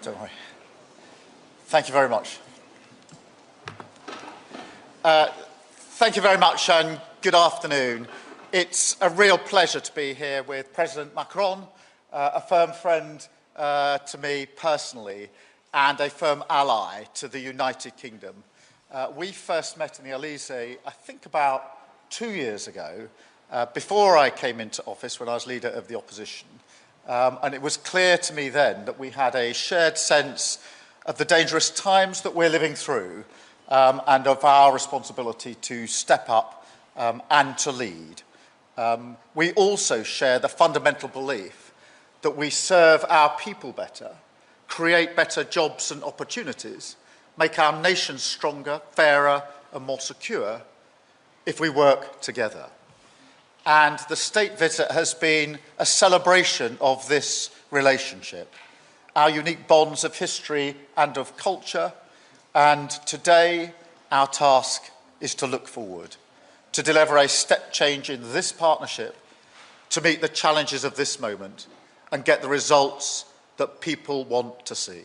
Don't worry. Thank you very much. Thank you very much and good afternoon. It's a real pleasure to be here with President Macron, a firm friend to me personally and a firm ally to the United Kingdom. We first met in the Elysee, I think about 2 years ago, before I came into office when I was leader of the opposition. And it was clear to me then that we had a shared sense of the dangerous times that we're living through and of our responsibility to step up and to lead. We also share the fundamental belief that we serve our people better, create better jobs and opportunities, make our nation stronger, fairer and more secure if we work together. And the state visit has been a celebration of this relationship, our unique bonds of history and of culture. And today, our task is to look forward, to deliver a step change in this partnership, to meet the challenges of this moment and get the results that people want to see.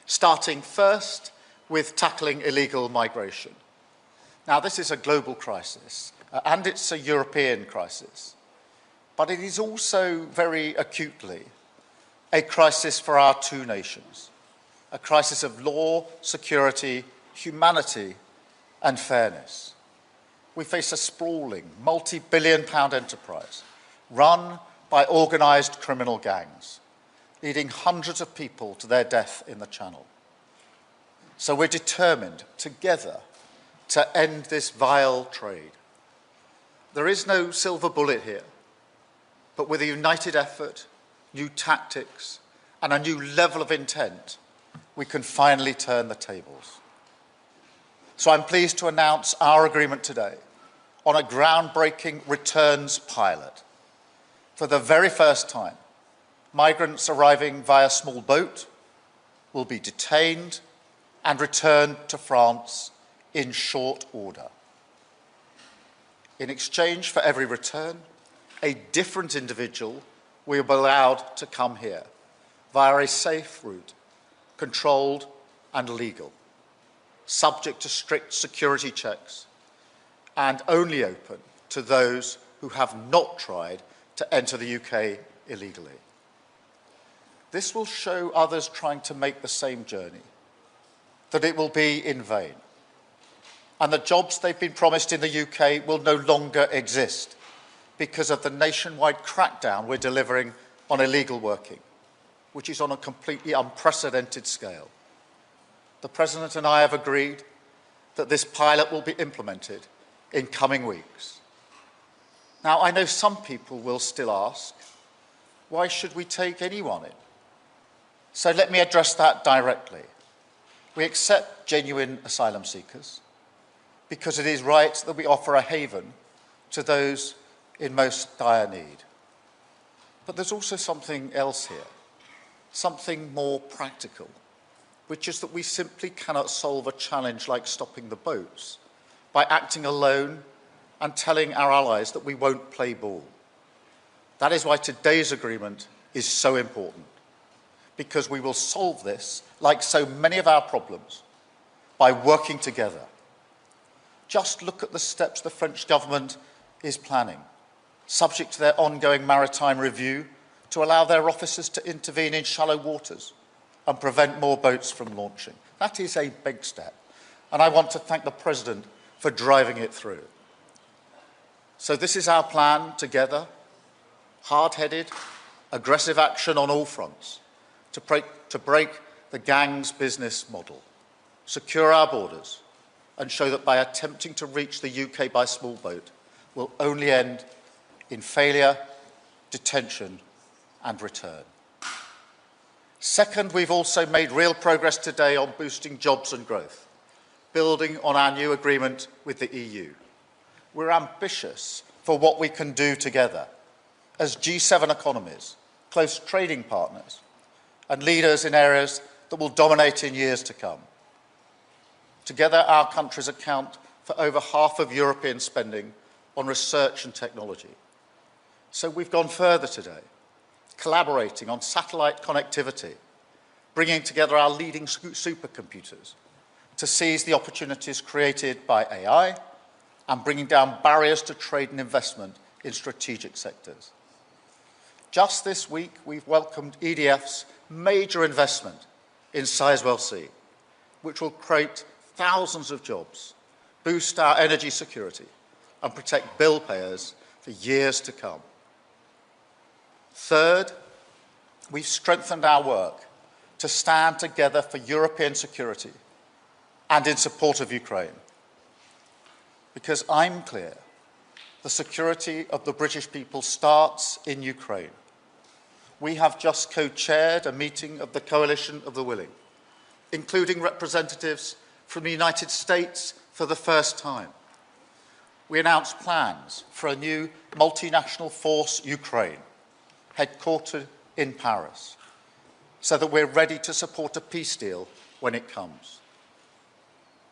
Starting first with tackling illegal migration. Now, this is a global crisis. And it's a European crisis, but it is also very acutely a crisis for our two nations, a crisis of law, security, humanity and fairness. We face a sprawling, multi-billion-pound enterprise run by organised criminal gangs, leading hundreds of people to their death in the Channel. So we're determined together to end this vile trade. There is no silver bullet here, but with a united effort, new tactics, and a new level of intent, we can finally turn the tables. So I'm pleased to announce our agreement today on a groundbreaking returns pilot. For the very first time, migrants arriving via small boat will be detained and returned to France in short order. In exchange for every return, a different individual will be allowed to come here via a safe route, controlled and legal, subject to strict security checks and only open to those who have not tried to enter the UK illegally. This will show others trying to make the same journey that it will be in vain, and the jobs they've been promised in the UK will no longer exist because of the nationwide crackdown we're delivering on illegal working, which is on a completely unprecedented scale. The President and I have agreed that this pilot will be implemented in coming weeks. Now, I know some people will still ask, why should we take anyone in? So let me address that directly. We accept genuine asylum seekers, because it is right that we offer a haven to those in most dire need. But there's also something else here, something more practical, which is that we simply cannot solve a challenge like stopping the boats by acting alone and telling our allies that we won't play ball. That is why today's agreement is so important, because we will solve this, like so many of our problems, by working together. Just look at the steps the French government is planning, subject to their ongoing maritime review, to allow their officers to intervene in shallow waters and prevent more boats from launching. That is a big step, and I want to thank the President for driving it through. So this is our plan together, hard-headed, aggressive action on all fronts, to break the gang's business model, secure our borders, and show that by attempting to reach the UK by small boat will only end in failure, detention and return. Second, we've also made real progress today on boosting jobs and growth, building on our new agreement with the EU. We're ambitious for what we can do together as G7 economies, close trading partners and leaders in areas that will dominate in years to come. Together, our countries account for over half of European spending on research and technology. So we've gone further today, collaborating on satellite connectivity, bringing together our leading supercomputers to seize the opportunities created by AI and bringing down barriers to trade and investment in strategic sectors. Just this week, we've welcomed EDF's major investment in Sizewell C, which will create thousands of jobs, boost our energy security, and protect bill payers for years to come. Third, we've strengthened our work to stand together for European security and in support of Ukraine. Because I'm clear, the security of the British people starts in Ukraine. We have just co-chaired a meeting of the Coalition of the Willing, including representatives from the United States for the first time. We announced plans for a new multinational force, Ukraine, headquartered in Paris, so that we're ready to support a peace deal when it comes.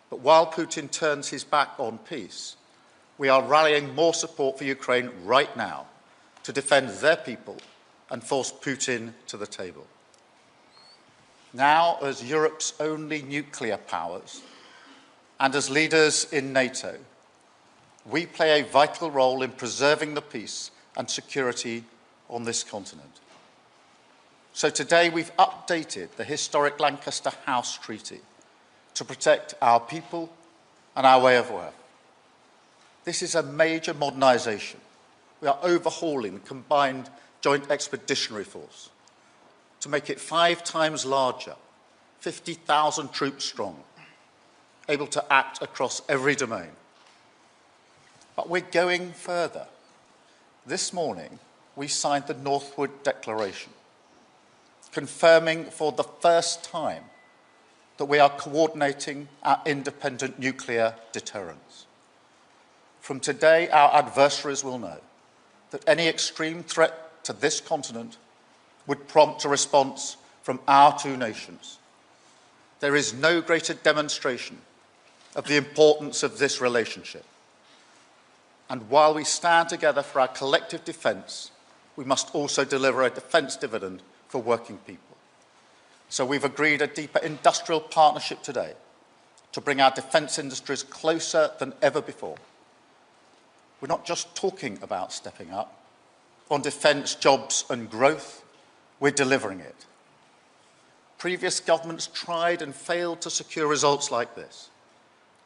But while Putin turns his back on peace, we are rallying more support for Ukraine right now to defend their people and force Putin to the table. Now, as Europe's only nuclear powers and as leaders in NATO, we play a vital role in preserving the peace and security on this continent. So today we've updated the historic Lancaster House Treaty to protect our people and our way of work. This is a major modernisation. We are overhauling the Combined Joint Expeditionary Force to make it 5 times larger, 50,000 troops strong, able to act across every domain. But we're going further. This morning, we signed the Northwood Declaration, confirming for the first time that we are coordinating our independent nuclear deterrence. From today, our adversaries will know that any extreme threat to this continent would prompt a response from our 2 nations. There is no greater demonstration of the importance of this relationship. And while we stand together for our collective defence, we must also deliver a defence dividend for working people. So we've agreed a deeper industrial partnership today to bring our defence industries closer than ever before. We're not just talking about stepping up. On defence, jobs and growth, we're delivering it. Previous governments tried and failed to secure results like this.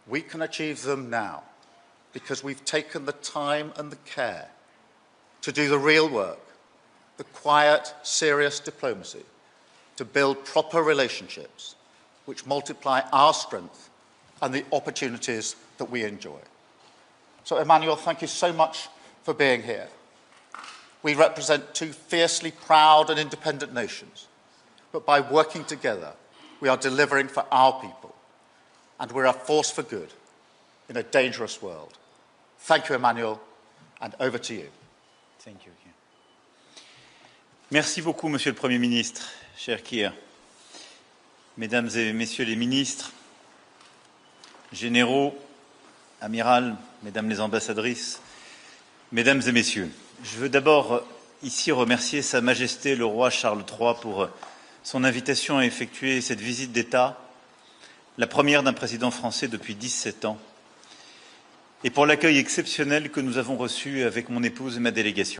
We can achieve them now because we've taken the time and the care to do the real work, the quiet, serious diplomacy, to build proper relationships which multiply our strength and the opportunities that we enjoy. So, Emmanuel, thank you so much for being here. We represent 2 fiercely proud and independent nations, but by working together, we are delivering for our people, and we're a force for good in a dangerous world. Thank you, Emmanuel, and over to you. Thank you. Merci beaucoup, Monsieur le Premier ministre, cher Keir. Mesdames et Messieurs les ministres, généraux, amiral, Mesdames les ambassadrices, Mesdames et Messieurs, je veux d'abord ici remercier Sa Majesté le Roi Charles III pour son invitation à effectuer cette visite d'État, la première d'un président français depuis 17 ans, et pour l'accueil exceptionnel que nous avons reçu avec mon épouse et ma délégation.